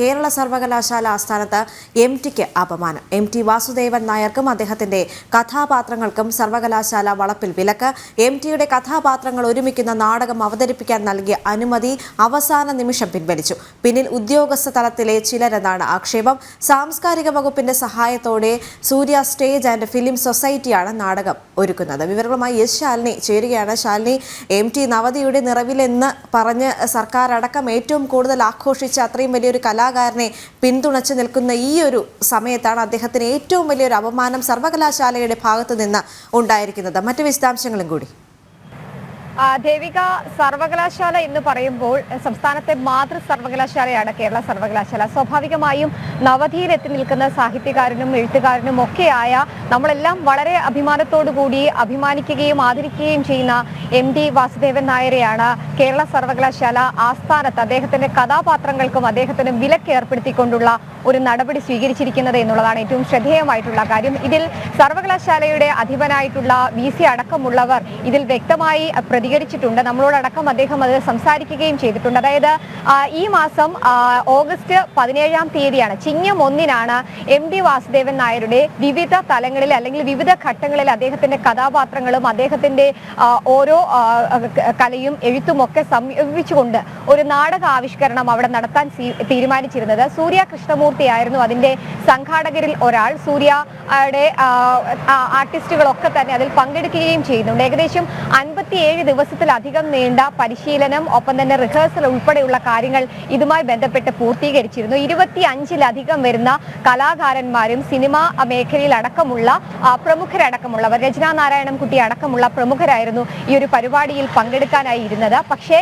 കേരള സർവകലാശാല ആസ്ഥാനത്ത് എം.ടിക്ക് അപമാനം. എം.ടി. വാസുദേവൻ നായർക്കും അദ്ദേഹത്തിന്റെ കഥാപാത്രങ്ങൾക്കും സർവകലാശാല വളപ്പിൽ വിലക്ക്. എം.ടിയുടെ കഥാപാത്രങ്ങൾ ഒരുമിക്കുന്ന നാടകം അവതരിപ്പിക്കാൻ നൽകിയ അനുമതി അവസാന നിമിഷം പിൻവലിച്ചു. പിന്നിൽ ഉദ്യോഗസ്ഥ തലത്തിലെ ചിലരെന്നാണ് ആക്ഷേപം. സാംസ്കാരിക വകുപ്പിന്റെ സഹായത്തോടെ സൂര്യ സ്റ്റേജ് ആൻഡ് ഫിലിം സൊസൈറ്റിയാണ് നാടകം ഒരുക്കുന്നത്. വിവരങ്ങളുമായി എസ് ശാലിനി ചേരുകയാണ്. ശാലിനി, എം.ടി. നവതിയുടെ നിറവിലെന്ന് പറഞ്ഞ് സർക്കാർ അടക്കം ഏറ്റവും കൂടുതൽ ആഘോഷിച്ച അത്രയും വലിയൊരു കലാകാരനെ പിന്തുണച്ചു നിൽക്കുന്ന ഈ ഒരു സമയത്താണ് അദ്ദേഹത്തിന് ഏറ്റവും വലിയൊരു അപമാനം സർവകലാശാലയുടെ ഭാഗത്തു നിന്ന് ഉണ്ടായിരിക്കുന്നത്. മറ്റു വിശദാംശങ്ങളും കൂടി. ദേവിക, സർവകലാശാല എന്ന് പറയുമ്പോൾ സംസ്ഥാനത്തെ മാതൃ സർവകലാശാലയാണ് കേരള സർവകലാശാല. സ്വാഭാവികമായും നവതിയിൽ നിൽക്കുന്ന സാഹിത്യകാരനും എഴുത്തുകാരനും ഒക്കെയായ നമ്മളെല്ലാം വളരെ അഭിമാനത്തോടുകൂടി അഭിമാനിക്കുകയും ആദരിക്കുകയും ചെയ്യുന്ന എം.ടി. വാസുദേവൻ നായരെയാണ് കേരള സർവകലാശാല ആസ്ഥാനത്ത് അദ്ദേഹത്തിന്റെ കഥാപാത്രങ്ങൾക്കും അദ്ദേഹത്തിനും വിലക്ക് ഏർപ്പെടുത്തിക്കൊണ്ടുള്ള ഒരു നടപടി സ്വീകരിച്ചിരിക്കുന്നത് എന്നുള്ളതാണ് ഏറ്റവും ശ്രദ്ധേയമായിട്ടുള്ള കാര്യം. ഇതിൽ സർവകലാശാലയുടെ അധിപനായിട്ടുള്ള VC അടക്കമുള്ളവർ ഇതിൽ വ്യക്തമായി പ്രതികരിച്ചിട്ടുണ്ട്. നമ്മളോടക്കം അദ്ദേഹം അത് സംസാരിക്കുകയും ചെയ്തിട്ടുണ്ട്. അതായത് ഈ മാസം ഓഗസ്റ്റ് 17-ാം തീയതിയാണ്, ചിങ്ങം 1-നാണ് എം.ടി. വാസുദേവൻ നായരുടെ വിവിധ തലങ്ങളിൽ അല്ലെങ്കിൽ വിവിധ ഘട്ടങ്ങളിൽ അദ്ദേഹത്തിന്റെ കഥാപാത്രങ്ങളും അദ്ദേഹത്തിന്റെ ഓരോ കലയും എഴുത്തുമൊക്കെ സംയോജിച്ചുകൊണ്ട് ഒരു നാടക ആവിഷ്കരണം അവിടെ നടത്താൻ തീരുമാനിച്ചിരുന്നത്. സൂര്യ കൃഷ്ണമൂർത്തിയായിരുന്നു അതിന്റെ സംഘാടകരിൽ ഒരാൾ. സൂര്യയുടെ ആർട്ടിസ്റ്റുകളൊക്കെ തന്നെ അതിൽ പങ്കെടുക്കുകയും ചെയ്യുന്നുണ്ട്. ഏകദേശം 57 ദിവസത്തിലധികം നീണ്ട പരിശീലനം, ഒപ്പം തന്നെ റിഹേഴ്സൽ ഉൾപ്പെടെയുള്ള കാര്യങ്ങൾ ഇതുമായി ബന്ധപ്പെട്ട് പൂർത്തീകരിച്ചിരുന്നു. 25-ലധികം വരുന്ന കലാകാരന്മാരും സിനിമാ മേഖലയിൽ അടക്കമുള്ള പ്രമുഖരടക്കമുള്ളവർ, രചനാ നാരായണൻകുട്ടി അടക്കമുള്ള പ്രമുഖരായിരുന്നു ഈ ഒരു പരിപാടിയിൽ പങ്കെടുക്കാനായി ഇരുന്നത്. പക്ഷേ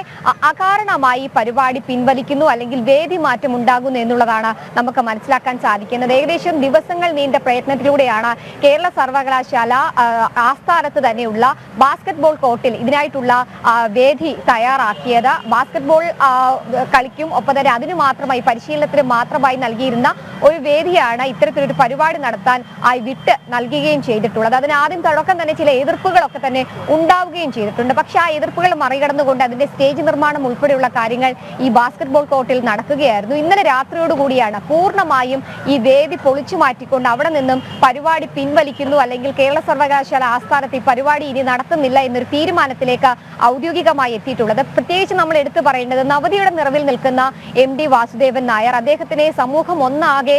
അകാരണമായി പരിപാടി പിൻവലിക്കുന്നു, അല്ലെങ്കിൽ വേദി മാറ്റം ഉണ്ടാകുന്നു എന്നുള്ളതാണ് നമുക്ക് മനസ്സിലാക്കാൻ സാധിക്കുന്നത്. ഏകദേശം ദിവസങ്ങൾ നീണ്ട പ്രയത്നത്തിലൂടെയാണ് കേരള സർവകലാശാല ആസ്ഥാനത്ത് തന്നെയുള്ള ബാസ്കറ്റ്ബോൾ കോർട്ടിൽ ഇതിനായിട്ടുള്ള വേദി തയ്യാറാക്കിയത്. ബാസ്കറ്റ്ബോൾ കളിക്കും, ഒപ്പം തന്നെ അതിനു മാത്രമായി പരിശീലനത്തിന് മാത്രമായി നൽകിയിരുന്ന ഒരു വേദിയാണ് ഇത്തരത്തിലൊരു പരിപാടി നടത്താൻ വിട്ട് നൽകുകയും ചെയ്തിട്ടുള്ളത്. അതിന് ആദ്യം തുടക്കം തന്നെ ചില എതിർപ്പുകളൊക്കെ തന്നെ ഉണ്ടാവുകയും ചെയ്തിട്ടുണ്ട്. പക്ഷെ ആ എതിർപ്പുകൾ മറികടന്നുകൊണ്ട് അതിന്റെ സ്റ്റേജ് നിർമ്മാണം ഉൾപ്പെടെയുള്ള കാര്യങ്ങൾ ഈ ബാസ്കറ്റ്ബോൾ കോർട്ടിൽ നടക്കുകയായിരുന്നു. ഇന്നലെ രാത്രിയോടുകൂടിയാണ് പൂർണ്ണമായും ഈ വേദി പൊളിച്ചു മാറ്റിക്കൊണ്ട് അവിടെ നിന്നും പരിപാടി പിൻവലിക്കുന്നു, അല്ലെങ്കിൽ കേരള സർവകലാശാല ആസ്ഥാനത്ത് ഈ പരിപാടി ഇനി നടത്തുന്നില്ല എന്നൊരു തീരുമാനത്തിലേക്ക് ഔദ്യോഗികമായി എത്തിയിട്ടുള്ളത്. പ്രത്യേകിച്ച് നമ്മൾ എടുത്തു പറയേണ്ടത് നവതിയുടെ നിറവിൽ നിൽക്കുന്ന എം.ടി. വാസുദേവൻ നായർ, അദ്ദേഹത്തിനെ സമൂഹം ഒന്നാകെ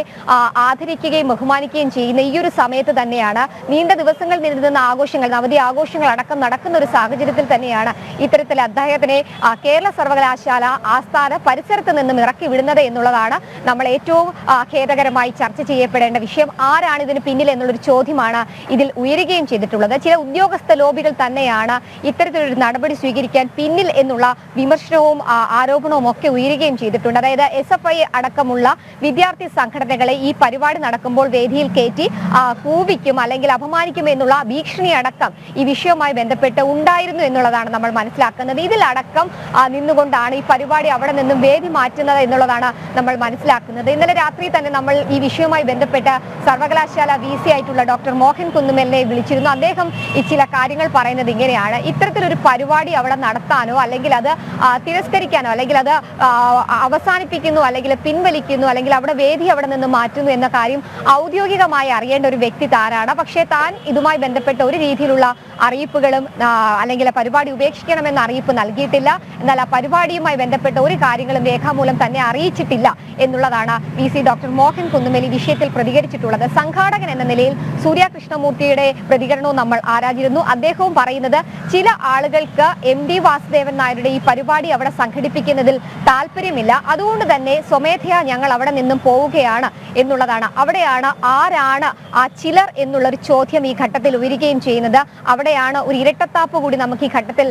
ആദരിക്കുകയും ബഹുമാനിക്കുകയും ചെയ്യുന്ന ഈ ഒരു സമയത്ത് തന്നെയാണ്, നീണ്ട ദിവസങ്ങൾ നീണ്ടുനിന്ന ആഘോഷങ്ങൾ, നവതി ആഘോഷങ്ങൾ അടക്കം നടക്കുന്ന ഒരു സാഹചര്യത്തിൽ തന്നെയാണ് ഇത്തരത്തിൽ അദ്ദേഹത്തിനെ കേരള സർവകലാശാല ആസ്ഥാന പരിസരത്ത് നിന്നും ഇറക്കി വിടുന്നത് എന്നുള്ളതാണ് നമ്മൾ ഏറ്റവും ഖേദകരമായി ചർച്ച ചെയ്യപ്പെടേണ്ട വിഷയം. ആരാണ് ഇതിന് പിന്നിൽ എന്നുള്ളൊരു ചോദ്യമാണ് ഇതിൽ ഉയരുകയും ചെയ്തിട്ടുള്ളത്. ചില ഉദ്യോഗസ്ഥ ലോബികൾ തന്നെയാണ് ഇത്തരത്തിലൊരു നടപടി സ്വീകരിക്കാൻ പിന്നിൽ എന്നുള്ള വിമർശനവും ആരോപണവും ഒക്കെ ഉയരുകയും ചെയ്തിട്ടുണ്ട്. അതായത് SFI അടക്കമുള്ള വിദ്യാർത്ഥി സംഘടനകളെ ഈ പരിപാടി നടക്കുമ്പോൾ വേദിയിൽ കയറ്റി കൂവിക്കും അല്ലെങ്കിൽ അപമാനിക്കും എന്നുള്ള ഭീഷണി അടക്കം ഈ വിഷയവുമായി ബന്ധപ്പെട്ട് ഉണ്ടായിരുന്നു എന്നുള്ളതാണ് നമ്മൾ മനസ്സിലാക്കുന്നത്. ഇതിലടക്കം നിന്നുകൊണ്ടാണ് ഈ പരിപാടി അവിടെ നിന്നും വേദി മാറ്റുന്നത് എന്നുള്ളതാണ് നമ്മൾ മനസ്സിലാക്കുന്നത്. ഇന്നലെ രാത്രി തന്നെ നമ്മൾ ഈ വിഷയവുമായി ബന്ധപ്പെട്ട് സർവകലാശാല VC ആയിട്ടുള്ള ഡോക്ടർ മോഹൻ കുന്നുമെല്ലിനെ വിളിച്ചിരുന്നു. അദ്ദേഹം ഈ ചില കാര്യങ്ങൾ പറയുന്നത് ഇങ്ങനെയാണ്: ഇത്തരത്തിലൊരു പരിപാടി അവിടെ നടത്താനോ, അല്ലെങ്കിൽ അത് തിരസ്കരിക്കാനോ, അല്ലെങ്കിൽ അത് അവസാനിപ്പിക്കുന്നു, അല്ലെങ്കിൽ പിൻവലിക്കുന്നു, അല്ലെങ്കിൽ അവിടെ വേദി അവിടെ നിന്ന് മാറ്റുന്നു എന്ന കാര്യം ഔദ്യോഗികമായി അറിയേണ്ട ഒരു വ്യക്തി താനാണ്. പക്ഷേ താൻ ഇതുമായി ബന്ധപ്പെട്ട ഒരു രീതിയിലുള്ള അറിയിപ്പുകളും അല്ലെങ്കിൽ പരിപാടി ഉപേക്ഷിക്കണമെന്ന അറിയിപ്പ് നൽകിയിട്ടില്ല. എന്നാൽ ആ പരിപാടിയുമായി ബന്ധപ്പെട്ട ഒരു കാര്യങ്ങളും രേഖാമൂലം തന്നെ അറിയിച്ചിട്ടില്ല എന്നുള്ളതാണ് VC ഡോക്ടർ മോഹൻ കുന്നുമെല്ലി വിഷയത്തിൽ പ്രതികരിച്ചിട്ടുള്ളത്. സംഘാടകൻ എന്ന നിലയിൽ സൂര്യ കൃഷ്ണമൂർത്തിയുടെ പ്രതികരണവും നമ്മൾ ആരാഞ്ഞിരുന്നു. അദ്ദേഹവും പറയുന്നത് ചില ആളുകൾക്ക് എം.ടി. വാസുദേവൻ നായരുടെ ഈ പരിപാടി അവിടെ സംഘടിപ്പിക്കുന്നതിൽ താല്പര്യമില്ല, അതുകൊണ്ട് തന്നെ സ്വമേധയാ ഞങ്ങൾ അവിടെ നിന്നും പോവുകയാണ് എന്നുള്ളതാണ്. അവിടെയാണ് ആരാണ് ആ ചിലർ എന്നുള്ളൊരു ചോദ്യം ഈ ഘട്ടത്തിൽ ഉയരുകയും ചെയ്യുന്നത്. അവിടെയാണ് ഒരു ഇരട്ടത്താപ്പ് കൂടി നമുക്ക് ഈ ഘട്ടത്തിൽ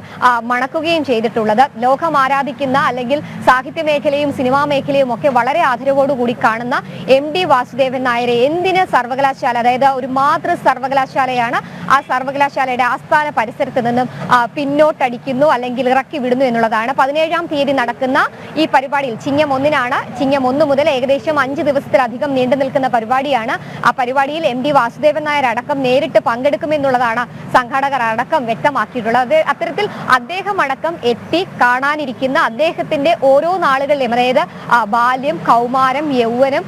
മണക്കുകയും ചെയ്തിട്ടുള്ളത്. ലോകം ആരാധിക്കുന്ന, അല്ലെങ്കിൽ സാഹിത്യ മേഖലയും സിനിമാ മേഖലയും ഒക്കെ വളരെ ആദരവോടുകൂടി കാണുന്ന എം.ടി. വാസുദേവൻ നായരെ എന്തിന് സർവകലാശാല, അതായത് ഒരു മാതൃ സർവകലാശാലയാണ്, ആ സർവകലാശാലയുടെ ആസ്ഥാന പരിസരത്ത് നിന്നും പിന്നോട്ടടിക്കുന്നു, അല്ലെങ്കിൽ ഇറക്കി വിടുന്നു എന്നുള്ളതാണ്. 17-ാം തീയതി നടക്കുന്ന ഈ പരിപാടിയിൽ ചിങ്ങം 1-നാണ്. ചിങ്ങം 1 മുതൽ ഏകദേശം 5 ദിവസത്തിലധികം ദിവസം നീണ്ടു നിൽക്കുന്ന പരിപാടിയാണ്. ആ പരിപാടിയിൽ MD വാസുദേവൻ നായർ അടക്കം നേരിട്ട് പങ്കെടുക്കുമെന്നുള്ളതാണ് സംഘാടകർ അടക്കം വ്യക്തമാക്കിയിട്ടുള്ളത്. അത്തരത്തിൽ അദ്ദേഹം അടക്കം എത്തി കാണാനിരിക്കുന്ന അദ്ദേഹത്തിന്റെ ഓരോ നാളുകളിലും, അതായത് ബാല്യം, കൗമാരം, യൗവനം,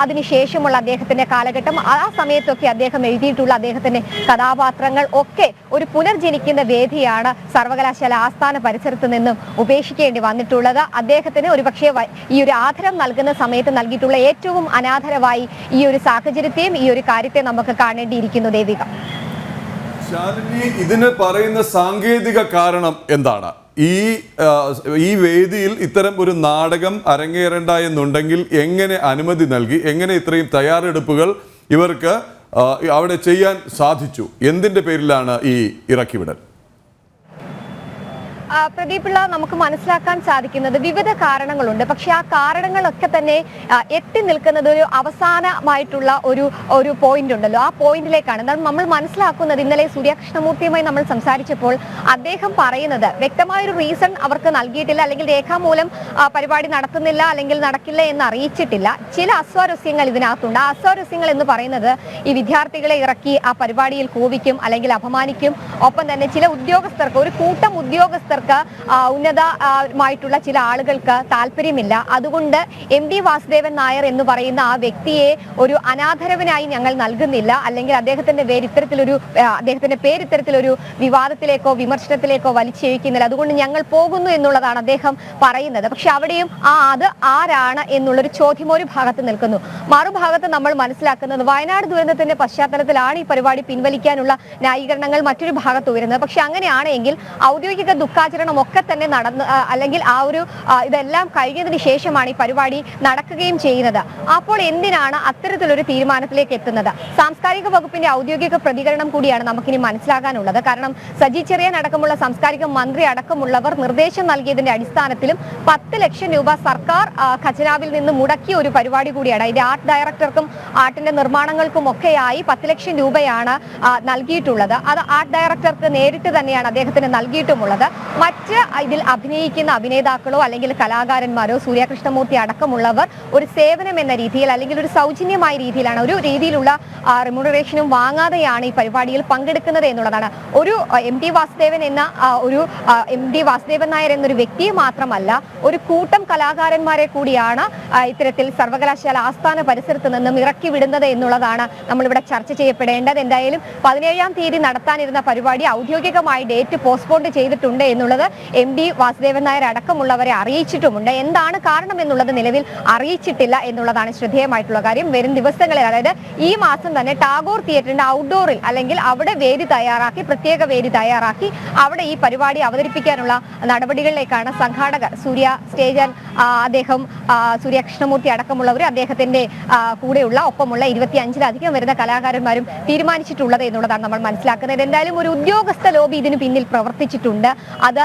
അതിനുശേഷമുള്ള അദ്ദേഹത്തിന്റെ കാലഘട്ടം, ആ സമയത്തൊക്കെ അദ്ദേഹം എഴുതിയിട്ടുള്ള അദ്ദേഹത്തിന്റെ കഥാപാത്രങ്ങൾ ഒക്കെ ഒരു പുനർജനിക്കുന്ന വേദിയാണ് സർവകലാശാല ആസ്ഥാന പരിസരത്ത് നിന്നും ഉപേക്ഷിക്കേണ്ടി വന്നിട്ടുള്ളത്. അദ്ദേഹത്തിന് ഒരുപക്ഷെ ഈ ഒരു ആദരം നൽകുന്ന സമയത്ത് നൽകിയിട്ടുള്ള ഏറ്റവും അനാദരവായി ഈ ഒരു സാഹചര്യത്തെയും ഈ ഒരു കാര്യത്തെ നമുക്ക് കാണേണ്ടിയിരിക്കുന്നു. ദേവിക, ശാലിനി, ഇതിന് പറയുന്ന സാങ്കേതിക കാരണം എന്താണ്? ഈ വേദിയിൽ ഇത്തരം ഒരു നാടകം അരങ്ങേറേണ്ട എന്നുണ്ടെങ്കിൽ എങ്ങനെ അനുമതി നൽകി? എങ്ങനെ ഇത്രയും തയ്യാറെടുപ്പുകൾ ഇവർക്ക് അവിടെ ചെയ്യാൻ സാധിച്ചു? എന്തിന്റെ പേരിലാണ് ഈ ഇറക്കിവിടൽ? പ്രദീപിള്ള, നമുക്ക് മനസ്സിലാക്കാൻ സാധിക്കുന്നത് വിവിധ കാരണങ്ങളുണ്ട്. പക്ഷെ ആ കാരണങ്ങളൊക്കെ തന്നെ എത്തി നിൽക്കുന്നത് ഒരു അവസാനമായിട്ടുള്ള ഒരു പോയിന്റ് ഉണ്ടല്ലോ, ആ പോയിന്റിലേക്കാണ്. എന്നാൽ നമ്മൾ മനസ്സിലാക്കുന്നത്, ഇന്നലെ സൂര്യകൃഷ്ണമൂർത്തിയുമായി നമ്മൾ സംസാരിച്ചപ്പോൾ അദ്ദേഹം പറയുന്നത് വ്യക്തമായൊരു റീസൺ അവർക്ക് നൽകിയിട്ടില്ല, അല്ലെങ്കിൽ രേഖാമൂലം പരിപാടി നടത്തുന്നില്ല അല്ലെങ്കിൽ നടക്കില്ല എന്ന് അറിയിച്ചിട്ടില്ല. ചില അസ്വാരസ്യങ്ങൾ ഇതിനകത്തുണ്ട്. ആ അസ്വാരസ്യങ്ങൾ എന്ന് പറയുന്നത് ഈ വിദ്യാർത്ഥികളെ ഇറക്കി ആ പരിപാടിയിൽ കൂവിക്കും അല്ലെങ്കിൽ അപമാനിക്കും. ഒപ്പം തന്നെ ചില ഉദ്യോഗസ്ഥർക്ക്, ഒരു കൂട്ടം ഉദ്യോഗസ്ഥർക്ക്, ഉന്നതമായിട്ടുള്ള ചില ആളുകൾക്ക് താല്പര്യമില്ല. അതുകൊണ്ട് MD വാസുദേവൻ നായർ എന്ന് പറയുന്ന ആ വ്യക്തിയെ ഒരു അനാദരവനായി ഞങ്ങൾ നൽകുന്നില്ല, അല്ലെങ്കിൽ അദ്ദേഹത്തിന്റെ പേര് ഇത്തരത്തിലൊരു വിവാദത്തിലേക്കോ വിമർശനത്തിലേക്കോ വലിച്ചഴിക്കുന്നില്ല, അതുകൊണ്ട് ഞങ്ങൾ പോകുന്നു എന്നുള്ളതാണ് അദ്ദേഹം പറയുന്നത്. പക്ഷെ അവിടെയും അത് ആരാണ് എന്നുള്ളൊരു ചോദ്യം ഒരു ഭാഗത്ത് നിൽക്കുന്നു. മറുഭാഗത്ത് നമ്മൾ മനസ്സിലാക്കുന്നത് വയനാട് ദുരന്തത്തിന്റെ പശ്ചാത്തലത്തിലാണ് ഈ പരിപാടി പിൻവലിക്കാനുള്ള ന്യായീകരണങ്ങൾ മറ്റൊരു ഭാഗത്ത് ഉയരുന്നത്. പക്ഷെ അങ്ങനെയാണെങ്കിൽ ഔദ്യോഗിക ദുഃഖാചരണം ഒക്കെ തന്നെ നടന്ന്, അല്ലെങ്കിൽ ഇതെല്ലാം കഴിഞ്ഞതിന് ശേഷമാണ് ഈ പരിപാടി നടക്കുകയും ചെയ്യുന്നത്. അപ്പോൾ എന്തിനാണ് അത്തരത്തിലൊരു തീരുമാനത്തിലേക്ക് എത്തുന്നത്? സാംസ്കാരിക വകുപ്പിന്റെ ഔദ്യോഗിക പ്രതികരണം കൂടിയാണ് നമുക്കിനി മനസ്സിലാക്കാനുള്ളത്. കാരണം സജി ചെറിയാൻ അടക്കമുള്ള സാംസ്കാരിക മന്ത്രി അടക്കമുള്ളവർ നിർദ്ദേശം നൽകിയതിന്റെ അടിസ്ഥാനത്തിലും 10 ലക്ഷം രൂപ സർക്കാർ ഖജനാവിൽ നിന്ന് മുടക്കിയ ഒരു പരിപാടി കൂടിയാണ്. അതിന്റെ ആർട്ട് ഡയറക്ടർക്കും ആർട്ടിന്റെ നിർമ്മാണങ്ങൾക്കും ഒക്കെയായി 10 ലക്ഷം രൂപയാണ് നൽകിയിട്ടുള്ളത്. അത് ആർട്ട് ഡയറക്ടർക്ക് നേരിട്ട് തന്നെയാണ് അദ്ദേഹത്തിന് നൽകിയിട്ടുമുള്ളത്. മറ്റ് ഇതിൽ അഭിനയിക്കുന്ന അഭിനേതാക്കളോ അല്ലെങ്കിൽ കലാകാരന്മാരോ സൂര്യകൃഷ്ണമൂർത്തി അടക്കമുള്ളവർ ഒരു സേവനം എന്ന രീതിയിൽ അല്ലെങ്കിൽ ഒരു സൗജന്യമായ രീതിയിലാണ്, ഒരു രീതിയിലുള്ള റിമ്യൂണറേഷനും വാങ്ങാതെയാണ് ഈ പരിപാടിയിൽ പങ്കെടുക്കുന്നത് എന്നുള്ളതാണ്. ഒരു MD വാസുദേവൻ നായർ എന്നൊരു വ്യക്തിയെ മാത്രമല്ല, ഒരു കൂട്ടം കലാകാരന്മാരെ കൂടിയാണ് ഇത്തരത്തിൽ സർവകലാശാല ആസ്ഥാന പരിസരത്ത് നിന്നും ഇറക്കി വിടുന്നത് എന്നുള്ളതാണ് നമ്മളിവിടെ ചർച്ച ചെയ്യപ്പെടേണ്ടത്. എന്തായാലും 17-ാം തീയതി നടത്താനിരുന്ന പരിപാടി ഔദ്യോഗികമായി ഡേറ്റ് പോസ്റ്റ്പോൺ ചെയ്തിട്ടുണ്ട് എന്നുള്ളത് MD വാസുദേവൻ നായർ അടക്കമുള്ളവരെ അറിയിച്ചിട്ടുമുണ്ട്. എന്താണ് കാരണം എന്നുള്ളത് നിലവിൽ അറിയിച്ചിട്ടില്ല എന്നുള്ളതാണ് ശ്രദ്ധേയമായിട്ടുള്ള കാര്യം. വരും ദിവസങ്ങളിൽ, അതായത് ഈ മാസം തന്നെ ടാഗോർ തിയേറ്ററിന്റെ ഔട്ട്ഡോറിൽ അല്ലെങ്കിൽ അവിടെ പ്രത്യേക വേദി തയ്യാറാക്കി അവിടെ ഈ പരിപാടി അവതരിപ്പിക്കാനുള്ള നടപടികളിലേക്കാണ് സംഘാടകർ, അദ്ദേഹം സൂര്യകൃഷ്ണമൂർത്തി അടക്കമുള്ളവർ, അദ്ദേഹത്തിന്റെ കൂടെയുള്ള ഒപ്പമുള്ള 25-ലധികം വരുന്ന കലാകാരന്മാരും തീരുമാനിച്ചിട്ടുള്ളത് എന്നുള്ളതാണ് നമ്മൾ മനസ്സിലാക്കുന്നത്. എന്തായാലും ഒരു ഉദ്യോഗസ്ഥ ലോബി ഇതിന് പിന്നിൽ പ്രവർത്തിച്ചിട്ടുണ്ട്. അത്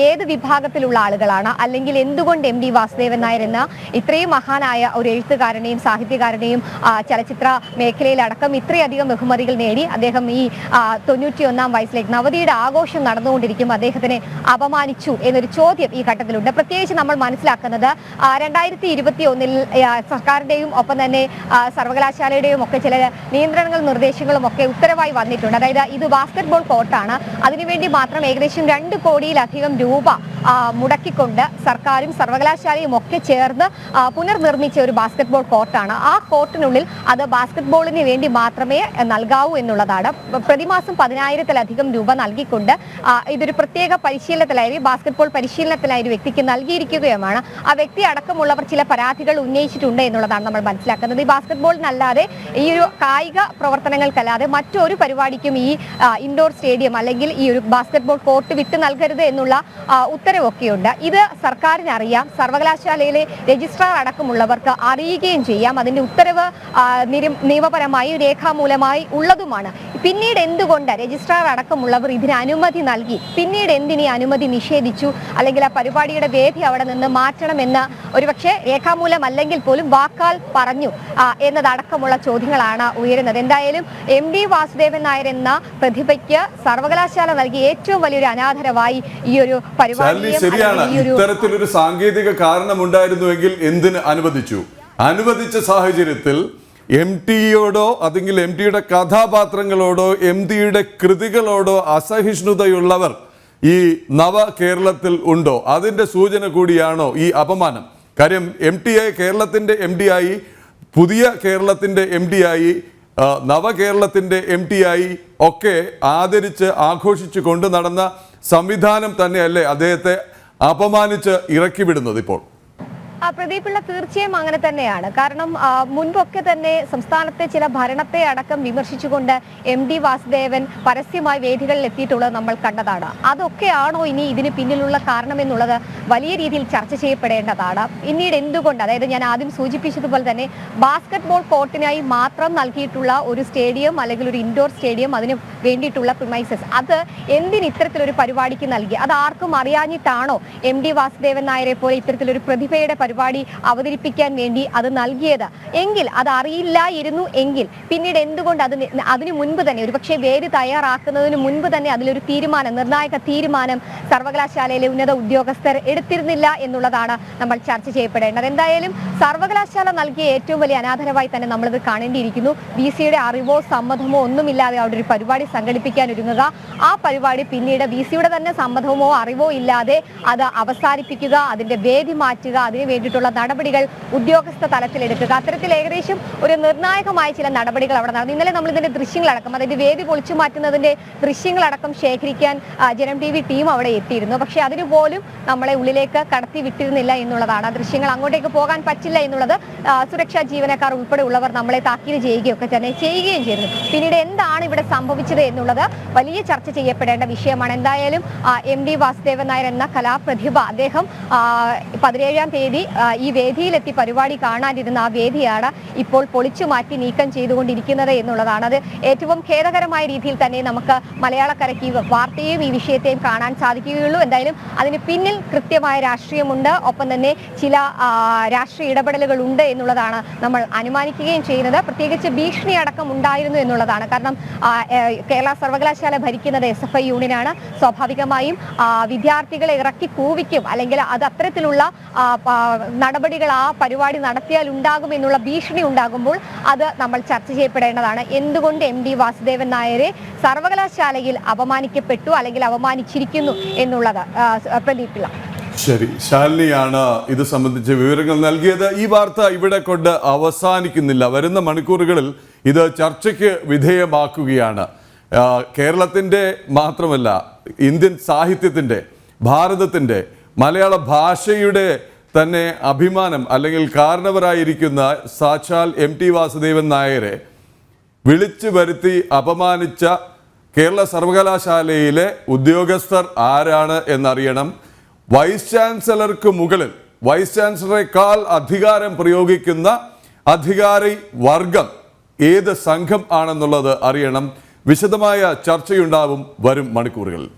ഏത് വിഭാഗത്തിലുള്ള ആളുകളാണ്, അല്ലെങ്കിൽ എന്തുകൊണ്ട് MD വാസുദേവൻ നായർ എന്ന ഇത്രയും മഹാനായ ഒരു എഴുത്തുകാരനെയും സാഹിത്യകാരനെയും ചലച്ചിത്ര മേഖലയിലടക്കം ഇത്രയധികം ബഹുമതികൾ നേടി അദ്ദേഹം ഈ 91-ാം വയസ്സിലേക്ക് നവതിയുടെ ആഘോഷം നടന്നുകൊണ്ടിരിക്കുമ്പോൾ അദ്ദേഹത്തിനെ അപമാനിച്ചു എന്നൊരു ചോദ്യം ഈ ഘട്ടത്തിലുണ്ട്. പ്രത്യേകിച്ച് നമ്മൾ മനസ്സിലാക്കുന്നത് 2021-ൽ സർക്കാരിന്റെയും ഒപ്പം തന്നെ സർവകലാശാലയുടെയും ഒക്കെ ചില നിയന്ത്രണങ്ങളും നിർദ്ദേശങ്ങളും ഒക്കെ ഉത്തരവായി വന്നിട്ടുണ്ട്. അതായത് ഇത് ബാസ്കറ്റ്ബോൾ കോർട്ടാണ്, അതിനുവേണ്ടി മാത്രം ഏകദേശം 2 കോടിയിലധികം രൂപ മുടക്കിക്കൊണ്ട് സർക്കാരും സർവകലാശാലയും ഒക്കെ ചേർന്ന് പുനർനിർമ്മിച്ച ഒരു ബാസ്കറ്റ്ബോൾ കോർട്ടാണ്. ആ കോർട്ടിനുള്ളിൽ അത് ബാസ്കറ്റ്ബോളിന് വേണ്ടി മാത്രമേ നൽകാവൂ എന്നുള്ളതാണ്. പ്രതിമാസം 10,000-ലധികം രൂപ നൽകിക്കൊണ്ട് ഇതൊരു പ്രത്യേക പരിശീലനത്തിലായി, ബാസ്കറ്റ്ബോൾ പരിശീലനത്തിലായി ഒരു വ്യക്തിക്ക് നൽകിയിരിക്കുകയുമാണ്. ആ വ്യക്തി അടക്കമുള്ളവർ ചില പരാതികൾ ഉന്നയിച്ചിട്ടുണ്ട് എന്നുള്ളതാണ് നമ്മൾ മനസ്സിലാക്കുന്നത്. ഈ ബാസ്കറ്റ്ബോളിനല്ലാതെ, ഈ ഒരു കായിക പ്രവർത്തനങ്ങൾക്കല്ലാതെ മറ്റൊരു പരിപാടിക്കും ഈ ഇൻഡോർ സ്റ്റേഡിയം അല്ലെങ്കിൽ ഈ ഒരു ബാസ്കറ്റ്ബോൾ കോർട്ട് വിട്ടു നൽകരുത് എന്നുള്ള ഉത്തരവൊക്കെയുണ്ട്. ഇത് സർക്കാരിന് അറിയാം, സർവകലാശാലയിലെ രജിസ്ട്രാർ അടക്കമുള്ളവർക്ക് അറിയുകയും ചെയ്യാം. അതിന്റെ ഉത്തരവ് നിയമപരമായി രേഖാമൂലമായി ഉള്ളതുമാണ്. പിന്നീട് എന്തുകൊണ്ട് രജിസ്ട്രാർ അടക്കമുള്ളവർ ഇതിന് അനുമതി നൽകി, പിന്നീട് എന്തിനീ അനുമതി നിഷേധിച്ചു, അല്ലെങ്കിൽ ആ പരിപാടിയുടെ വേദി അവിടെ നിന്ന് മാറ്റണമെന്ന് ഒരുപക്ഷെ രേഖാമൂലം അല്ലെങ്കിൽ പോലും വാക്കാൽ പറഞ്ഞു എന്നതടക്കമുള്ള ചോദ്യങ്ങളാണ് ഉയരുന്നത്. എന്തായാലും MD വാസുദേവൻ നായർ എന്ന പ്രതിഭയ്ക്ക് സർവകലാശാല നൽകിയ ഏറ്റവും വലിയൊരു അനാദരവായി ഈ ഒരു പരിപാടി. ഇത്തരത്തിലൊരു സാങ്കേതിക കാരണം ഉണ്ടായിരുന്നുവെങ്കിൽ എന്തിന് അനുവദിച്ചു? അനുവദിച്ച സാഹചര്യത്തിൽ എം ടിയോടോ അല്ലെങ്കിൽ എം ടിയുടെ കഥാപാത്രങ്ങളോടോ എം ടിയുടെ കൃതികളോടോ അസഹിഷ്ണുതയുള്ളവർ ഈ നവ കേരളത്തിൽ ഉണ്ടോ? അതിൻ്റെ സൂചന കൂടിയാണോ ഈ അപമാനം? കാര്യം എം ടിയെ കേരളത്തിൻ്റെ എം ഡി ആയി, പുതിയ കേരളത്തിൻ്റെ എം ഡി ആയി, നവകേരളത്തിൻ്റെ എം ടി ആയി ഒക്കെ ആദരിച്ച് ആഘോഷിച്ച് കൊണ്ടു നടന്ന സംവിധാനം തന്നെയല്ലേ അദ്ദേഹത്തെ അപമാനിച്ച് ഇറക്കി വിടുന്നത് ഇപ്പോൾ? പ്രദീപിള്ള, തീർച്ചയായും അങ്ങനെ തന്നെയാണ്. കാരണം മുൻപൊക്കെ തന്നെ സംസ്ഥാനത്തെ ചില ഭരണത്തെ അടക്കം വിമർശിച്ചുകൊണ്ട് MD വാസുദേവൻ പരസ്യമായി വേദികളിൽ എത്തിയിട്ടുള്ളത് നമ്മൾ കണ്ടതാണ്. അതൊക്കെയാണോ ഇനി ഇതിന് പിന്നിലുള്ള കാരണമെന്നുള്ളത് വലിയ രീതിയിൽ ചർച്ച ചെയ്യപ്പെടേണ്ടതാണ്. പിന്നീട് എന്തുകൊണ്ട്, അതായത് ഞാൻ ആദ്യം സൂചിപ്പിച്ചതുപോലെ തന്നെ ബാസ്കറ്റ് ബോൾ കോർട്ടിനായി മാത്രം നൽകിയിട്ടുള്ള ഒരു സ്റ്റേഡിയം അല്ലെങ്കിൽ ഒരു ഇൻഡോർ സ്റ്റേഡിയം, അതിന് വേണ്ടിയിട്ടുള്ള പ്രിമൈസസ്, അത് എന്തിന് ഇത്തരത്തിലൊരു പരിപാടിക്ക് നൽകി? അത് ആർക്കും അറിയാഞ്ഞിട്ടാണോ MD വാസുദേവൻ നായരെ പോലെ ഇത്തരത്തിലൊരു പ്രതിഭയുടെ പരിപാടി അവതരിപ്പിക്കാൻ വേണ്ടി അത് നൽകിയത്? എങ്കിൽ അത് അറിയില്ലായിരുന്നു എങ്കിൽ പിന്നീട് എന്തുകൊണ്ട് അതിന് മുൻപ് തന്നെ, ഒരുപക്ഷെ വേദി തയ്യാറാക്കുന്നതിന് മുൻപ് തന്നെ അതിലൊരു നിർണായക തീരുമാനം സർവകലാശാലയിലെ ഉന്നത ഉദ്യോഗസ്ഥർ എടുത്തിരുന്നില്ല എന്നുള്ളതാണ് നമ്മൾ ചർച്ച ചെയ്യപ്പെടേണ്ടത്. എന്തായാലും സർവകലാശാല നൽകിയ ഏറ്റവും വലിയ അനാദരവായി തന്നെ നമ്മളിത് കാണേണ്ടിയിരിക്കുന്നു. VC-യുടെ അറിവോ സമ്മതമോ ഒന്നുമില്ലാതെ അവിടെ ഒരു പരിപാടി സംഘടിപ്പിക്കാൻ ഒരുങ്ങുക, ആ പരിപാടി പിന്നീട് VC-യുടെ തന്നെ സമ്മതമോ അറിവോ ഇല്ലാതെ അത് അവസാനിപ്പിക്കുക, അതിന്റെ വേദി മാറ്റുക, അതിന് വേണ്ടിയിട്ടുള്ള നടപടികൾ ഉദ്യോഗസ്ഥ തലത്തിലെടുക്കുക, അത്തരത്തിൽ ഏകദേശം ഒരു നിർണായകമായ ചില നടപടികൾ അവിടെ നടന്നു. ഇന്നലെ നമ്മൾ ഇതിന്റെ ദൃശ്യങ്ങളടക്കം, അതായത് വേദി പൊളിച്ചു മാറ്റുന്നതിന്റെ ദൃശ്യങ്ങളടക്കം ശേഖരിക്കാൻ ജനം TV ടീം അവിടെ എത്തിയിരുന്നു. പക്ഷെ അതിനുപോലും നമ്മളെ ഉള്ളിലേക്ക് കടത്തി വിട്ടിരുന്നില്ല എന്നുള്ളതാണ്. ദൃശ്യങ്ങൾ അങ്ങോട്ടേക്ക് പോകാൻ പറ്റില്ല എന്നുള്ളത് സുരക്ഷാ ജീവനക്കാർ ഉൾപ്പെടെ ഉള്ളവർ നമ്മളെ താക്കീത് ചെയ്യുകയൊക്കെ തന്നെ ചെയ്യുകയും ചെയ്തിരുന്നു. പിന്നീട് എന്താണ് ഇവിടെ സംഭവിച്ചത് എന്നുള്ളത് വലിയ ചർച്ച ചെയ്യപ്പെടേണ്ട വിഷയമാണ്. എന്തായാലും MD വാസുദേവൻ നായർ എന്ന കലാപ്രതിഭ, അദ്ദേഹം 17-ാം തീയതി ഈ വേദിയിലെത്തി പരിപാടി കാണാനിരുന്ന ആ വേദിയാണ് ഇപ്പോൾ പൊളിച്ചു മാറ്റി നീക്കം ചെയ്തുകൊണ്ടിരിക്കുന്നത് എന്നുള്ളതാണ്. അത് ഏറ്റവും ഖേദകരമായ രീതിയിൽ തന്നെ നമുക്ക് മലയാളക്കരയ്ക്ക് വാർത്തയും ഈ വിഷയത്തെയും കാണാൻ സാധിക്കുകയുള്ളൂ. എന്തായാലും അതിന് പിന്നിൽ കൃത്യമായ രാഷ്ട്രീയമുണ്ട്, ഒപ്പം തന്നെ ചില രാഷ്ട്രീയ ഇടപെടലുകൾ ഉണ്ട് എന്നുള്ളതാണ് നമ്മൾ അനുമാനിക്കുകയും ചെയ്യുന്നത്. പ്രത്യേകിച്ച് ഭീഷണി അടക്കം ഉണ്ടായിരുന്നു എന്നുള്ളതാണ്. കാരണം കേരള സർവകലാശാല ഭരിക്കുന്നത് SFI യൂണിയനാണ്. സ്വാഭാവികമായും വിദ്യാർത്ഥികളെ ഇറക്കി കൂവിക്കും, അല്ലെങ്കിൽ അത് അത്തരത്തിലുള്ള നടപടികൾ ആ പരിപാടി നടത്തിയാൽ ഉണ്ടാകും എന്നുള്ള ഭീഷണി ഉണ്ടാകുമ്പോൾ അത് നമ്മൾ ചർച്ച ചെയ്യപ്പെടേണ്ടതാണ്. എന്തുകൊണ്ട് MD വാസുദേവൻ നായരെ സർവകലാശാലയിൽ അപമാനിക്കപ്പെട്ടു അല്ലെങ്കിൽ അപമാനിച്ചിരിക്കുന്നു എന്നുള്ളത്. പ്രദീപിള്ള. ശരി, ശാലിനിയാണ് ഇത് സംബന്ധിച്ച് വിവരങ്ങൾ നൽകിയത്. ഈ വാർത്ത ഇവിടെ കൊണ്ട് അവസാനിക്കുന്നില്ല. വരുന്ന മണിക്കൂറുകളിൽ ഇത് ചർച്ചയ്ക്ക് വിധേയമാക്കുകയാണ്. കേരളത്തിൻ്റെ മാത്രമല്ല, ഇന്ത്യൻ സാഹിത്യത്തിൻ്റെ, ഭാരതത്തിൻ്റെ, മലയാള ഭാഷയുടെ തന്നെ അഭിമാനം അല്ലെങ്കിൽ കാരണവരായിരിക്കുന്ന സാക്ഷാൽ MT വാസുദേവൻ നായരെ വിളിച്ചു വരുത്തി അപമാനിച്ച കേരള സർവകലാശാലയിലെ ഉദ്യോഗസ്ഥർ ആരാണ് എന്നറിയണം. വൈസ് ചാൻസലർക്ക് മുകളിൽ, വൈസ് ചാൻസലറേക്കാൾ അധികാരം പ്രയോഗിക്കുന്ന അധികാരി വർഗം ഏത് സംഘം ആണെന്നുള്ളത് അറിയണം. വിശദമായ ചർച്ചയുണ്ടാവും വരും മണിക്കൂറുകളിൽ.